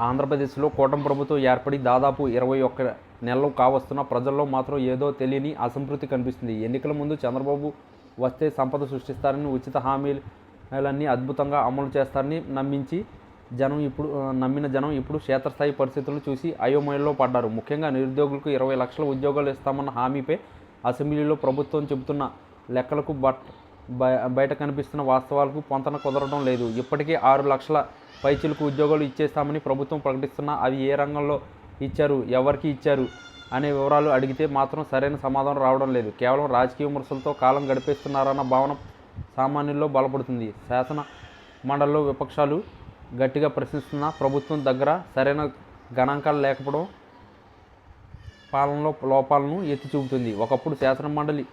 ఆంధ్రప్రదేశ్లో కూటమి ప్రభుత్వం ఏర్పడి దాదాపు 21 నెలలు కావస్తున్న ప్రజల్లో మాత్రం ఏదో తెలియని అసంతృప్తి కనిపిస్తుంది. ఎన్నికల ముందు చంద్రబాబు వస్తే సంపద సృష్టిస్తారని, ఉచిత హామీలన్నీ అద్భుతంగా అమలు చేస్తారని నమ్మిన జనం ఇప్పుడు క్షేత్రస్థాయి పరిస్థితులను చూసి అయోమయంలో పడ్డారు. ముఖ్యంగా నిరుద్యోగులకు 20 లక్షల ఉద్యోగాలు ఇస్తామన్న హామీపై అసెంబ్లీలో ప్రభుత్వం చెబుతున్న లెక్కలకు బయట కనిపిస్తున్న వాస్తవాలకు పొంతన కుదరడం లేదు. ఇప్పటికే 6 లక్షల పైచిలకు ఉద్యోగాలు ఇచ్చేస్తామని ప్రభుత్వం ప్రకటిస్తున్నా అవి ఏ రంగంలో ఇచ్చారు, ఎవరికి ఇచ్చారు అనే వివరాలు అడిగితే మాత్రం సరైన సమాధానం రావడం లేదు. కేవలం రాజకీయ విమర్శలతో కాలం గడిపేస్తున్నారన్న భావన సామాన్యుల్లో బలపడుతుంది. శాసన మండలిలో విపక్షాలు గట్టిగా ప్రశ్నిస్తున్న ప్రభుత్వం దగ్గర సరైన గణాంకాలు లేకపోవడం పాలనలో లోపాలను ఎత్తి చూపుతుంది. ఒకప్పుడు శాసనమండలి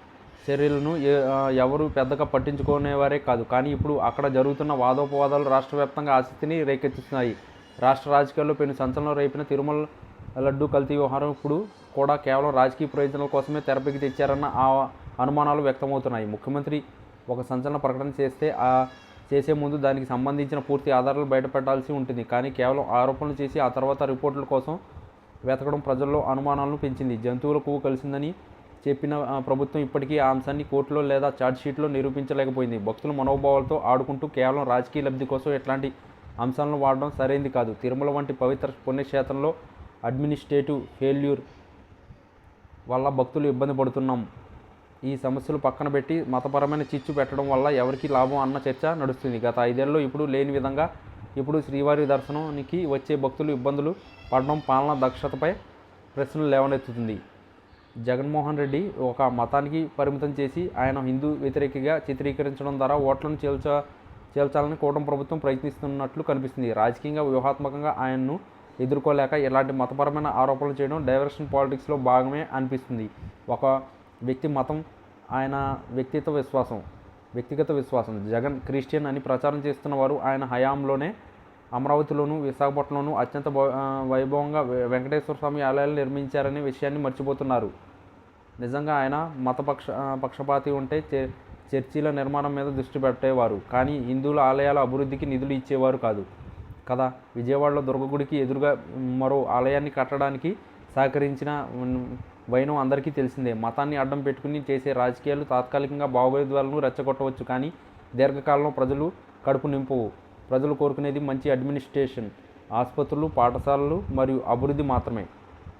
చర్యలను ఎవరు పెద్దగా పట్టించుకునేవారే కాదు. కానీ ఇప్పుడు అక్కడ జరుగుతున్న వాదోపవాదాలు రాష్ట్ర వ్యాప్తంగా ఆసక్తిని రేకెత్తిస్తున్నాయి. రాష్ట్ర రాజకీయాల్లో పెను సంచలనం రేపిన తిరుమల లడ్డూ కల్తీ వ్యవహారం ఇప్పుడు కూడా కేవలం రాజకీయ ప్రయోజనాల కోసమే తెరపైకి తెచ్చారన్న అనుమానాలు వ్యక్తమవుతున్నాయి. ముఖ్యమంత్రి ఒక సంచలన ప్రకటన చేసే ముందు దానికి సంబంధించిన పూర్తి ఆధారాలు బయటపెట్టాల్సి ఉంటుంది. కానీ కేవలం ఆరోపణలు చేసి ఆ తర్వాత రిపోర్టుల కోసం వెతకడం ప్రజల్లో అనుమానాలను పెంచింది. జంతువుల కొవ్వు కలిసిందని చెప్పిన ప్రభుత్వం ఇప్పటికీ ఆ అంశాన్ని కోర్టులో లేదా ఛార్జ్షీట్లో నిరూపించలేకపోయింది. భక్తుల మనోభావాలతో ఆడుకుంటూ కేవలం రాజకీయ లబ్ధి కోసం ఇట్లాంటి అంశాలను వాడడం సరైంది కాదు. తిరుమల వంటి పవిత్ర పుణ్యక్షేత్రంలో అడ్మినిస్ట్రేటివ్ ఫెయిల్యూర్ వల్ల భక్తులు ఇబ్బంది పడుతున్నాం. ఈ సమస్యలు పక్కన పెట్టి మతపరమైన చిచ్చు పెట్టడం వల్ల ఎవరికి లాభం అన్న చర్చ నడుస్తుంది. గత 5 ఏళ్లలో ఇప్పుడు లేని విధంగా ఇప్పుడు శ్రీవారి దర్శనానికి వచ్చే భక్తులు ఇబ్బందులు పడడం పాలనా దక్షతపై ప్రశ్నలు లేవనెత్తుతుంది. జగన్మోహన్ రెడ్డి ఒక మతానికి పరిమితం చేసి ఆయన హిందూ వ్యతిరేకిగా చిత్రీకరించడం ద్వారా ఓట్లను చేల్చాలని కూటమి ప్రభుత్వం ప్రయత్నిస్తున్నట్లు కనిపిస్తుంది. రాజకీయంగా వ్యూహాత్మకంగా ఆయన్ను ఎదుర్కోలేక ఇలాంటి మతపరమైన ఆరోపణలు చేయడం డైవర్షన్ పాలిటిక్స్లో భాగమే అనిపిస్తుంది. ఒక వ్యక్తి మతం, ఆయన వ్యక్తిగత విశ్వాసం. జగన్ క్రిస్టియన్ అని ప్రచారం చేస్తున్న వారు ఆయన హయాంలోనే అమరావతిలోను, విశాఖపట్నంలోనూ అత్యంత వైభవంగా వెంకటేశ్వర స్వామి ఆలయాలు నిర్మించారనే విషయాన్ని మర్చిపోతున్నారు. నిజంగా ఆయన పక్షపాతి ఉంటే చర్చిల నిర్మాణం మీద దృష్టి పెట్టేవారు. కానీ హిందువుల ఆలయాల అభివృద్ధికి నిధులు ఇచ్చేవారు కాదు కదా. విజయవాడలో దుర్గగుడికి ఎదురుగా మరో ఆలయాన్ని కట్టడానికి సహకరించిన వైనం అందరికీ తెలిసిందే. మతాన్ని అడ్డం పెట్టుకుని చేసే రాజకీయాలు తాత్కాలికంగా భావోద్వేగాలను రెచ్చగొట్టవచ్చు, కానీ దీర్ఘకాలంలో ప్రజలు కడుపు నింపవు. ప్రజలు కోరుకునేది మంచి అడ్మినిస్ట్రేషన్, ఆసుపత్రులు, పాఠశాలలు మరియు అభివృద్ధి మాత్రమే.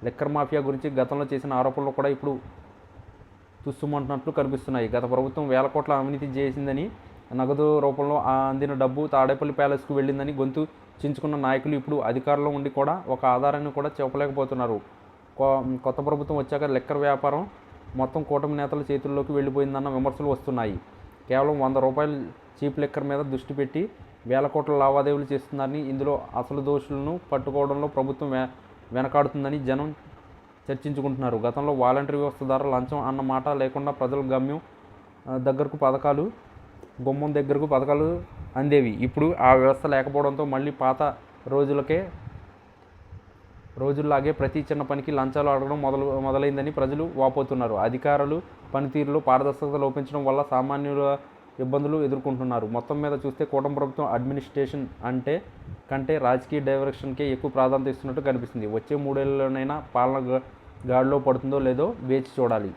లిక్కర్ మాఫియా గురించి గతంలో చేసిన ఆరోపణలు కూడా ఇప్పుడు తుస్సుమంటున్నట్లు కనిపిస్తున్నాయి. గత ప్రభుత్వం వేల కోట్ల అవినీతి చేసిందని, నగదు రూపంలో అందిన డబ్బు తాడేపల్లి ప్యాలెస్కు వెళ్ళిందని గొంతు చించుకున్న నాయకులు ఇప్పుడు అధికారంలో ఉండి కూడా ఒక ఆధారాన్ని కూడా చెప్పలేకపోతున్నారు. కొత్త ప్రభుత్వం వచ్చాక లిక్కర్ వ్యాపారం మొత్తం కూటమి నేతల చేతుల్లోకి వెళ్ళిపోయిందన్న విమర్శలు వస్తున్నాయి. కేవలం 100 రూపాయలు చీప్ లిక్కర్ మీద దృష్టి పెట్టి వేల కోట్ల లావాదేవీలు చేస్తున్నారని, ఇందులో అసలు దోషులను పట్టుకోవడంలో ప్రభుత్వం వెనకాడుతుందని జనం చర్చించుకుంటున్నారు. గతంలో వాలంటరీ వ్యవస్థ ద్వారా లంచం అన్న మాట లేకుండా ప్రజల గుమ్మం దగ్గరకు పథకాలు అందేవి. ఇప్పుడు ఆ వ్యవస్థ లేకపోవడంతో మళ్ళీ పాత రోజుల్లాగే ప్రతి చిన్న పనికి లంచాలు అడగడం మొదలైందని ప్రజలు వాపోతున్నారు. అధికారులు పనితీరులో పారదర్శకత లోపించడం వల్ల సామాన్యుల ఇబ్బందులు ఎదుర్కొంటున్నారు. మొత్తం మీద చూస్తే కూటమి ప్రభుత్వం అడ్మినిస్ట్రేషన్ కంటే రాజకీయ డైరెక్షన్కే ఎక్కువ ప్రాధాన్యత ఇస్తున్నట్టు కనిపిస్తుంది. వచ్చే 3 ఏళ్లలోనైనా పాలన గాడిలో పడుతుందో లేదో వేచి చూడాలి.